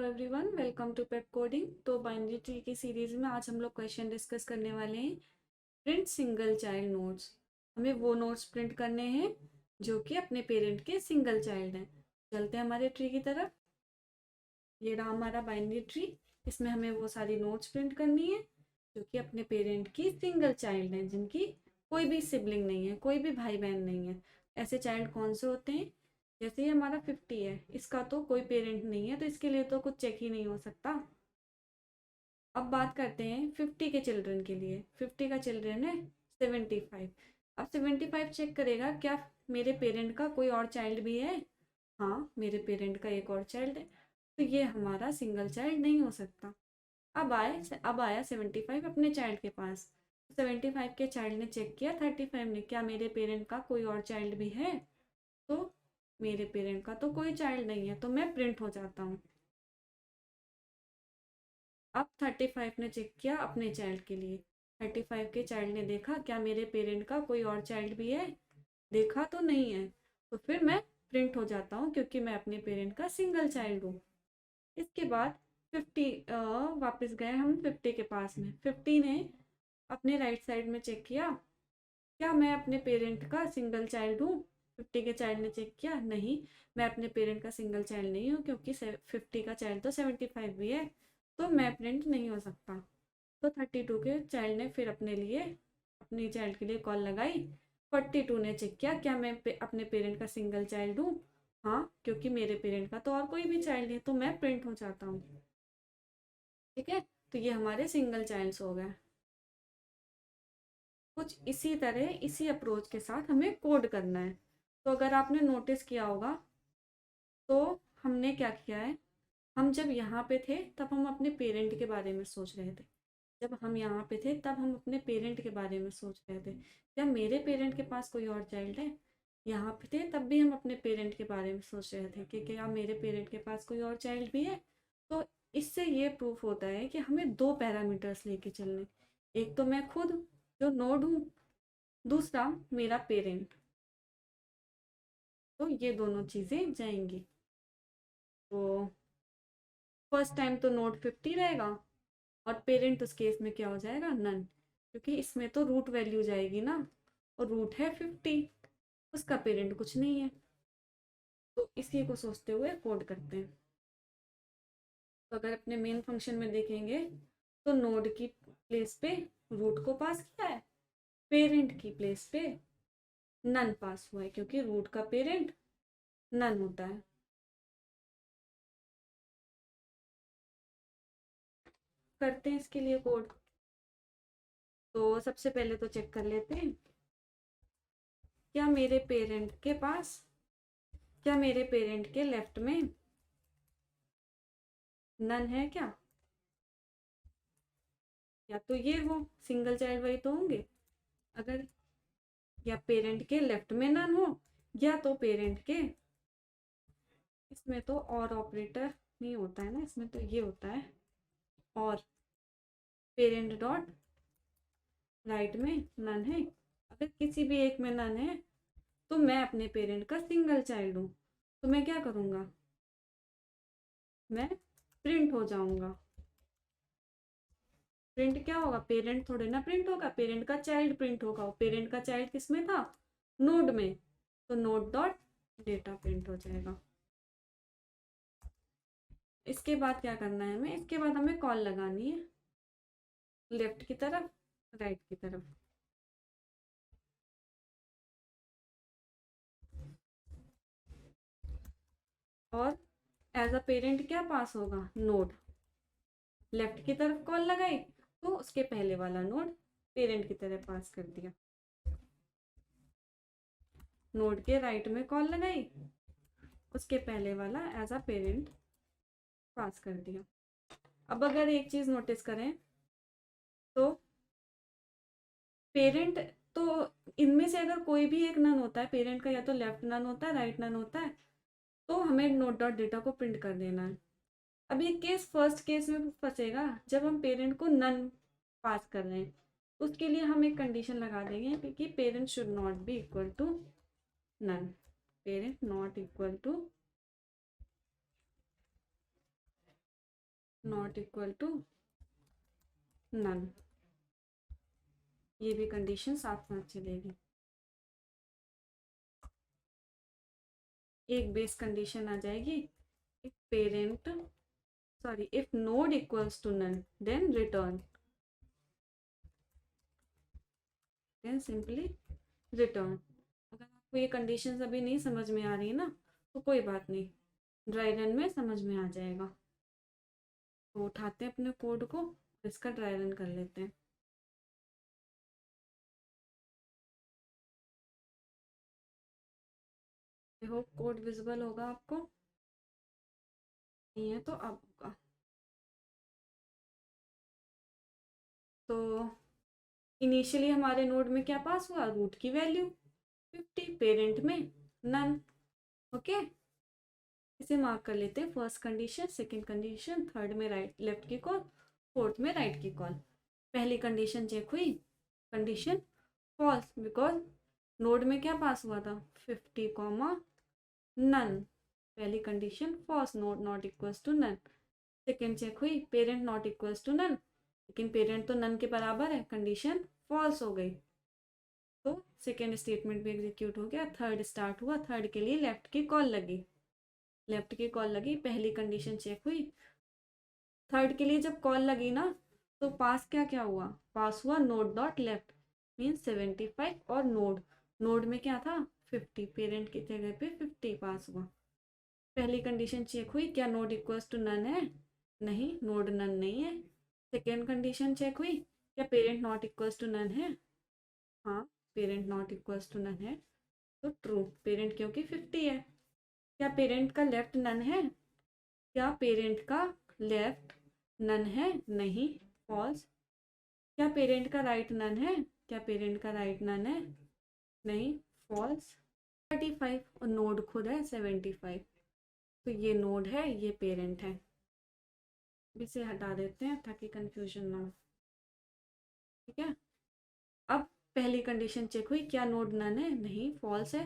Everyone, welcome to pep coding. तो binary tree की series में आज हम लोग क्वेश्चन डिस्कस करने वाले हैं। Print single child nodes. हमें वो नोट्स प्रिंट करने हैं जो कि अपने पेरेंट के सिंगल चाइल्ड हैं। चलते हैं हमारे ट्री की तरफ। ये रहा हमारा बाइनरी ट्री। इसमें हमें वो सारी नोट्स प्रिंट करनी है जो कि अपने पेरेंट की सिंगल चाइल्ड हैं, जिनकी कोई भी सिबलिंग नहीं है, कोई भी भाई बहन नहीं है। ऐसे चाइल्ड कौन से होते हैं? जैसे ये हमारा 50 है, इसका तो कोई पेरेंट नहीं है, तो इसके लिए तो कुछ चेक ही नहीं हो सकता। अब बात करते हैं 50 के चिल्ड्रन के लिए। 50 का चिल्ड्रन है 75। अब 75 चेक करेगा क्या मेरे पेरेंट का कोई और चाइल्ड भी है। हाँ, मेरे पेरेंट का एक और चाइल्ड है, तो ये हमारा सिंगल चाइल्ड नहीं हो सकता। अब आया 75 अपने चाइल्ड के पास। 75 के चाइल्ड ने चेक किया 35 ने, क्या मेरे पेरेंट का कोई और चाइल्ड भी है? तो मेरे पेरेंट का तो कोई चाइल्ड नहीं है, तो मैं प्रिंट हो जाता हूँ। अब 35 ने चेक किया अपने चाइल्ड के लिए। 35 के चाइल्ड ने देखा क्या मेरे पेरेंट का कोई और चाइल्ड भी है? देखा तो नहीं है, तो फिर मैं प्रिंट हो जाता हूँ क्योंकि मैं अपने पेरेंट का सिंगल चाइल्ड हूँ। इसके बाद 50 वापस गए हम 50 के पास में। 50 ने अपने राइट साइड में चेक किया क्या मैं अपने पेरेंट का सिंगल चाइल्ड हूँ। 50 के चाइल्ड ने चेक किया, नहीं, मैं अपने पेरेंट का सिंगल चाइल्ड नहीं हूँ क्योंकि 50 का चाइल्ड तो 75 भी है, तो मैं प्रिंट नहीं हो सकता। तो 32 के चाइल्ड ने फिर अपनी चाइल्ड के लिए कॉल लगाई। 42 ने चेक किया क्या मैं अपने पेरेंट का सिंगल चाइल्ड हूँ। हाँ, क्योंकि मेरे पेरेंट का तो और कोई भी चाइल्ड नहीं, तो मैं प्रिंट हो जाता हूँ। ठीक है, तो ये हमारे सिंगल चाइल्ड्स हो गए। कुछ इसी तरह इसी अप्रोच के साथ हमें कोड करना है। तो अगर आपने नोटिस किया होगा तो हमने क्या किया है, हम जब यहाँ पे थे तब हम अपने पेरेंट के बारे में सोच रहे थे। जब हम यहाँ पे थे तब हम अपने पेरेंट के बारे में सोच रहे थे क्या मेरे पेरेंट के पास कोई और चाइल्ड है। यहाँ पे थे तब भी हम अपने पेरेंट के बारे में सोच रहे थे कि क्या मेरे पेरेंट के पास कोई और चाइल्ड भी है। तो इससे ये प्रूफ होता है कि हमें दो पैरामीटर्स लेके चलने। एक तो मैं खुद जो नोड हूँ, दूसरा मेरा पेरेंट। तो ये दोनों चीज़ें जाएंगी। तो फर्स्ट टाइम तो नोड 50 रहेगा और पेरेंट उस केस में क्या हो जाएगा, नन, क्योंकि इसमें तो रूट वैल्यू जाएगी ना, और रूट है 50, उसका पेरेंट कुछ नहीं है। तो इसी को सोचते हुए कोड करते हैं। तो अगर अपने मेन फंक्शन में देखेंगे तो नोड की प्लेस पे रूट को पास किया है, पेरेंट की प्लेस पे नन पास हुआ है क्योंकि रूट का पेरेंट नन होता है। करते हैं इसके लिए कोड। तो सबसे पहले तो चेक कर लेते हैं क्या मेरे पेरेंट के पास, क्या मेरे पेरेंट के लेफ्ट में नन है क्या। या तो ये हो सिंगल चाइल्ड वही तो होंगे। अगर या पेरेंट के लेफ्ट में नन हो, या तो पेरेंट के, इसमें तो और ऑपरेटर नहीं होता है ना, इसमें तो ये होता है और पेरेंट डॉट राइट में नन है। अगर किसी भी एक में नन है तो मैं अपने पेरेंट का सिंगल चाइल्ड हूँ, तो मैं क्या करूँगा, मैं प्रिंट हो जाऊंगा। प्रिंट क्या होगा, पेरेंट थोड़े ना प्रिंट होगा, पेरेंट का चाइल्ड प्रिंट होगा। पेरेंट का चाइल्ड किस में था, नोड में, तो नोड डॉट डेटा प्रिंट हो जाएगा। इसके बाद क्या करना है हमें, इसके बाद हमें कॉल लगानी है लेफ्ट की तरफ, राइट की तरफ। और एज अ पेरेंट क्या पास होगा, नोड। लेफ्ट की तरफ कॉल लगाई तो उसके पहले वाला नोड पेरेंट की तरफ पास कर दिया। नोड के राइट में कॉल लगाई, उसके पहले वाला एज अ पेरेंट पास कर दिया। अब अगर एक चीज नोटिस करें तो पेरेंट, तो इनमें से अगर कोई भी एक नन होता है पेरेंट का, या तो लेफ्ट नन होता है राइट नन होता है, तो हमें नोट डॉट डेटा को प्रिंट कर देना है। अब ये केस फर्स्ट केस में फंसेगा जब हम पेरेंट को नन पास कर रहे हैं। उसके लिए हम एक कंडीशन लगा देंगे क्योंकि parent should not be equal to none. Parent not equal to not equal to none, ये भी कंडीशन साथ साथ चलेगी। एक बेस कंडीशन आ जाएगी, if parent sorry if node equals to none then return, then simply return. अगर आपको ये कंडीशंस अभी नहीं समझ में आ रही है ना तो कोई बात नहीं, ड्राई रन में समझ में आ जाएगा। तो उठाते हैं अपने कोड को, इसका ड्राई रन कर लेते हैं। आई होप कोड विजिबल होगा आपको, नहीं है तो अब होगा। तो इनिशियली हमारे नोड में क्या पास हुआ, रूट की वैल्यू 50, पेरेंट में नन। ओके, इसे मार्क कर लेते हैं, first condition, second condition, third में राइट लेफ्ट की कॉल, फोर्थ में राइट की कॉल। पहली कंडीशन चेक हुई, कंडीशन फॉल्स, बिकॉज नोड में क्या पास हुआ था 50 कॉमा नन, पहली condition false, node not equals to none. Second check हुई, parent not equals to none, लेकिन पेरेंट तो नन के बराबर है, कंडीशन फॉल्स हो गई, तो सेकेंड स्टेटमेंट भी एग्जीक्यूट हो गया। थर्ड स्टार्ट हुआ, थर्ड के लिए लेफ्ट की कॉल लगी, लेफ्ट की कॉल लगी, पहली कंडीशन चेक हुई। थर्ड के लिए जब कॉल लगी ना तो पास क्या क्या हुआ, पास हुआ नोड डॉट लेफ्ट मीन्स 75, और नोड, नोड में क्या था 50, पेरेंट की जगह पे 50 पास हुआ। पहली कंडीशन चेक हुई, क्या नोड इक्वल्स टू नन है, नहीं नोड नन नहीं है। सेकेंड कंडीशन चेक हुई, क्या parent not equals to none है, हाँ parent not equals to none है, तो ट्रू, पेरेंट क्योंकि 50 है। क्या पेरेंट का लेफ्ट नन है, क्या पेरेंट का लेफ्ट नन है, नहीं फॉल्स। क्या पेरेंट का राइट नन है, क्या पेरेंट का राइट नन है, नहीं फॉल्स। 35 और नोड खुद है 75, तो ये नोड है ये पेरेंट है। इसे हटा देते हैं ताकि कंफ्यूजन ना हो, ठीक है। अब पहली कंडीशन चेक हुई, क्या नोड नन है, नहीं फॉल्स है।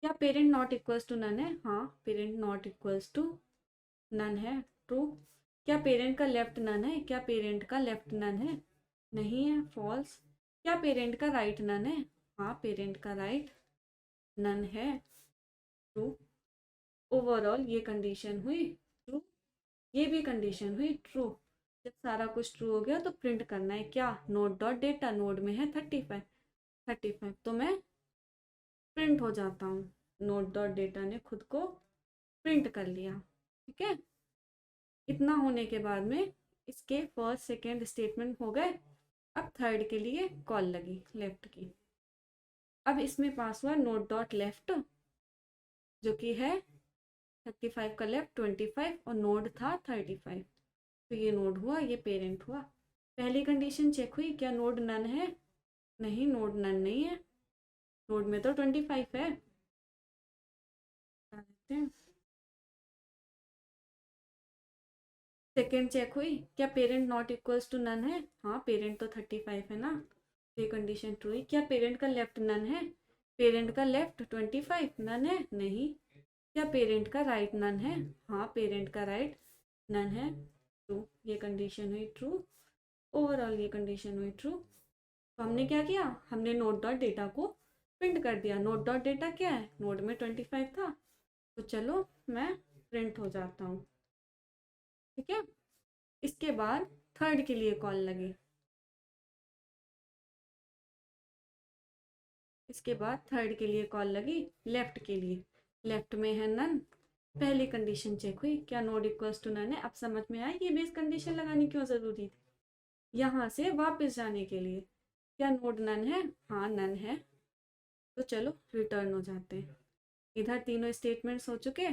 क्या parent not equals to none है, हाँ parent not equals to none है, ट्रू। क्या पेरेंट का लेफ्ट नन है, क्या पेरेंट का लेफ्ट नन है, नहीं है फॉल्स। क्या पेरेंट का राइट नन है, हाँ पेरेंट का राइट नन है, ट्रू। ओवरऑल ये कंडीशन हुई ट्रू, ये भी कंडीशन हुई ट्रू। जब सारा कुछ ट्रू हो गया तो प्रिंट करना है क्या, नोड डॉट डेटा, नोड में है 35, 35 तो मैं प्रिंट हो जाता हूँ, नोड डॉट डेटा ने खुद को प्रिंट कर लिया, ठीक है। इतना होने के बाद में इसके फर्स्ट सेकेंड स्टेटमेंट हो गए। अब थर्ड के लिए कॉल लगी लेफ्ट की, अब इसमें पास हुआ नोट डॉट लेफ्ट जो कि है 35 का लेफ्ट 25 और नोड था 35, तो ये नोड हुआ ये पेरेंट हुआ। पहली कंडीशन चेक हुई, क्या नोड नन है, नहीं नोड नन नहीं है, नोड में तो 25 है। सेकेंड चेक हुई, क्या parent not equals to none है, हाँ पेरेंट तो 35 है ना, ये कंडीशन ट्रू हुई। क्या पेरेंट का लेफ्ट नन है, पेरेंट का लेफ्ट 25 नन है, नहीं। क्या पेरेंट का राइट नन है, हाँ पेरेंट का राइट नन है, ट्रू, ये कंडीशन हुई ट्रू। ओवरऑल ये कंडीशन हुई ट्रू। तो हमने क्या किया, हमने नोड डॉट डेटा को प्रिंट कर दिया। नोड डॉट डेटा क्या है, नोड में 25 था, तो चलो मैं प्रिंट हो जाता हूँ, ठीक है। इसके बाद थर्ड के लिए कॉल लगी, इसके बाद थर्ड के लिए कॉल लगी लेफ्ट के लिए, लेफ्ट में है नन। पहली कंडीशन चेक हुई, क्या नोड इक्वल्स टू नन है। अब समझ में आया ये बेस कंडीशन लगानी क्यों ज़रूरी थी, यहाँ से वापस जाने के लिए। क्या नोड नन है, हाँ नन है, तो चलो रिटर्न हो जाते हैं। इधर तीनों स्टेटमेंट्स हो चुके,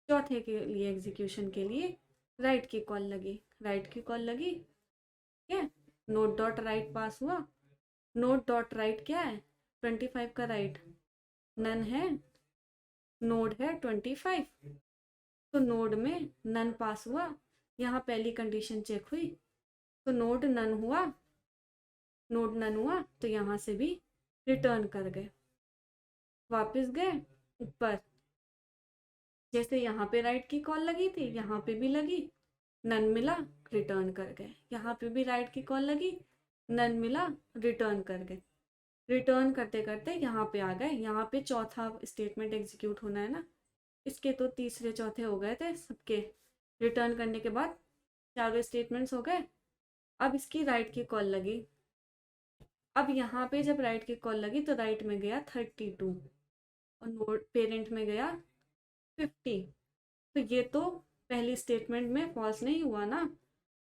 चौथे के लिए एग्जीक्यूशन के लिए राइट की कॉल लगी, राइट की कॉल लगी, ठीक है। नोड डॉट राइट पास हुआ, नोड डॉट राइट क्या है 25 का राइट नन है, नोड है 25, तो नोड में नन पास हुआ। यहाँ पहली कंडीशन चेक हुई तो नोड नन हुआ, नोड नन हुआ तो यहाँ से भी रिटर्न कर गए, वापस गए ऊपर, जैसे यहाँ पे राइट की कॉल लगी थी यहाँ पे भी लगी, नन मिला, रिटर्न कर गए। यहाँ पे भी राइट की कॉल लगी, नन मिला, रिटर्न कर गए। रिटर्न करते करते यहाँ पे आ गए। यहाँ पे चौथा स्टेटमेंट एग्जीक्यूट होना है ना, इसके तो तीसरे चौथे हो गए थे सबके। रिटर्न करने के बाद चारों स्टेटमेंट्स हो गए। अब इसकी राइट की कॉल लगी। अब यहाँ पे जब राइट की कॉल लगी तो राइट में गया 32 और नोट पेरेंट में गया 50। तो ये तो पहली स्टेटमेंट में फॉल्स नहीं हुआ ना,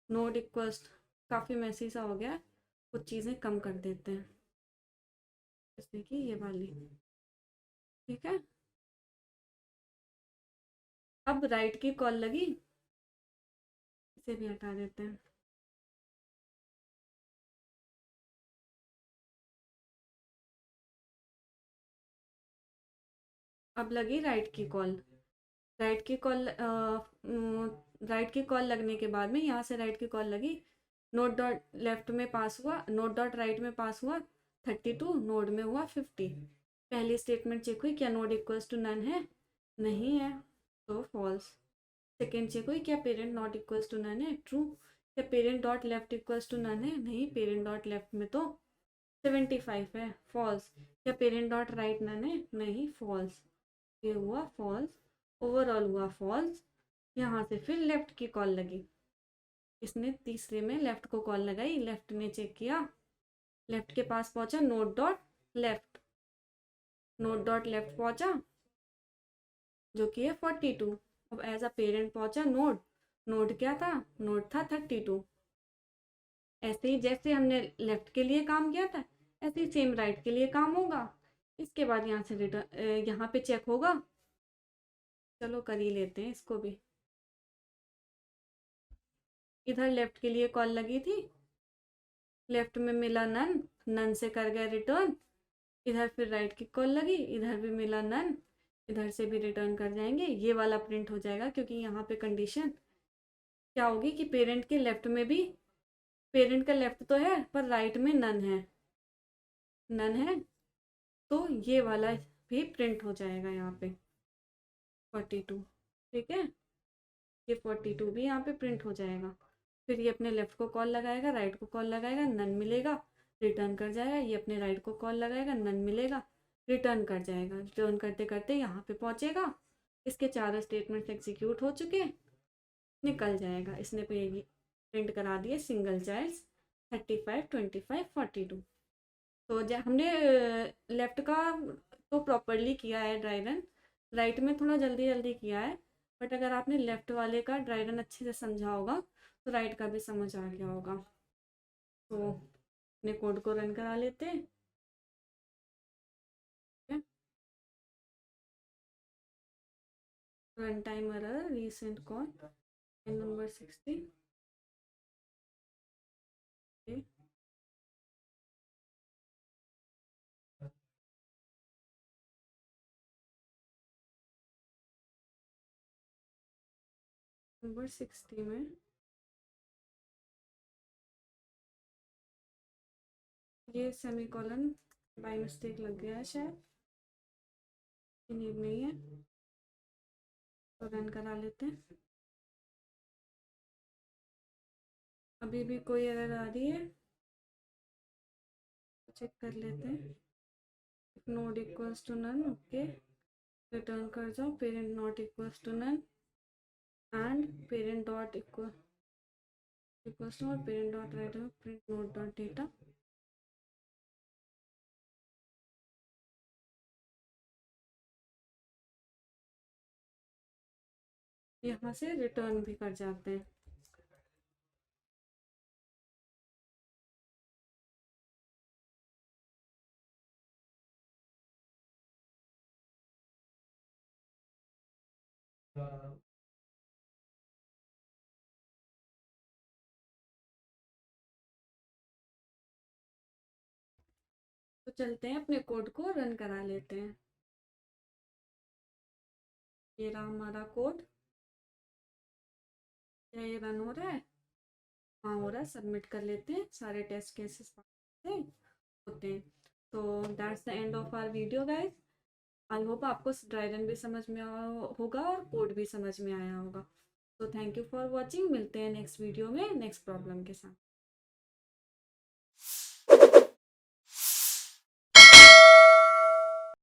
नोट इक्वल्स, काफ़ी मैसी सा हो गया। कुछ चीज़ें कम कर देते हैं, जैसे कि ये वाली। ठीक है, अब राइट की कॉल लगी, इसे भी हटा देते हैं। अब लगी राइट की कॉल। राइट की कॉल राइट की कॉल लगने के बाद में यहाँ से राइट की कॉल लगी, नोट डॉट लेफ्ट में पास हुआ, नोट डॉट राइट में पास हुआ 32, नोड में हुआ 50। पहली स्टेटमेंट चेक हुई, क्या नोड इक्वल्स टू नन है, नहीं है तो फॉल्स। सेकेंड चेक हुई, क्या parent not equals to none है, ट्रू। क्या parent dot left equals to none है, नहीं, पेरेंट डॉट लेफ्ट में तो 75 है, फॉल्स। क्या पेरेंट डॉट राइट नन है, नहीं, फॉल्स। ये हुआ फॉल्स, ओवरऑल हुआ फॉल्स। यहाँ से फिर लेफ्ट की कॉल लगी, इसने तीसरे में लेफ्ट को कॉल लगाई, लेफ्ट ने चेक किया, लेफ्ट के पास पहुंचा, note dot left, note dot left पहुंचा जो कि है 42। अब एज अ पेरेंट पहुंचा नोड, नोड क्या था, नोड था 32। ऐसे ही जैसे हमने लेफ्ट के लिए काम किया था, ऐसे ही सेम राइट के लिए काम होगा। इसके बाद यहाँ से रिटर्न, यहाँ पे चेक होगा। चलो कर ही लेते हैं इसको भी। इधर लेफ्ट के लिए कॉल लगी थी, लेफ्ट में मिला नन, नन से कर गए रिटर्न। इधर फिर राइट की कॉल लगी, इधर भी मिला नन, इधर से भी रिटर्न कर जाएंगे। ये वाला प्रिंट हो जाएगा क्योंकि यहाँ पे कंडीशन क्या होगी कि पेरेंट के लेफ्ट में भी, पेरेंट का लेफ्ट तो है पर राइट में नन है, नन है, तो ये वाला भी प्रिंट हो जाएगा यहाँ पे 42। ठीक है, ये 42 भी यहाँ पे प्रिंट हो जाएगा। फिर ये अपने लेफ्ट को कॉल लगाएगा, राइट को कॉल लगाएगा, नन मिलेगा, रिटर्न कर जाएगा। ये अपने राइट को कॉल लगाएगा, नन मिलेगा, रिटर्न कर जाएगा। रिटर्न करते करते यहाँ पे पहुँचेगा, इसके चारों स्टेटमेंट्स एग्जीक्यूट हो चुके, निकल जाएगा। इसने प्रिंट करा दिए सिंगल चाइल्ड 35, 25, 42। तो जब हमने लेफ्ट का तो प्रॉपरली किया है ड्राई रन, राइट में थोड़ा जल्दी जल्दी किया है, बट अगर आपने लेफ्ट वाले का ड्राई रन अच्छे से समझा होगा तो राइट का भी समझ आ गया होगा। तो अपने कोड को रन करा लेते हैं। Run time error, recent call, number 60। Number 60 में ये सेमीकोलन बाय मिस्टेक लग गया है शायद, नीड नहीं है, तो रन करा लेते हैं। अभी भी कोई एरर आ रही है, चेक कर लेते हैं। Node equals to none, okay, return कर जाओ parent not equals to none and parent dot equals to और parent dot right print node dot data. यहाँ से रिटर्न भी कर जाते हैं। तो चलते हैं अपने कोड को रन करा लेते हैं। ये रहा हमारा कोड, क्या ये रन हो रहा है, हाँ हो रहा है। सबमिट कर लेते हैं, सारे टेस्ट केसेस होते हैं। तो that's the end of our video guys. I hope आपको ड्राई रन भी समझ में आया होगा और कोड भी समझ में आया होगा। तो थैंक यू फॉर वॉचिंग, मिलते हैं नेक्स्ट वीडियो में नेक्स्ट प्रॉब्लम के साथ।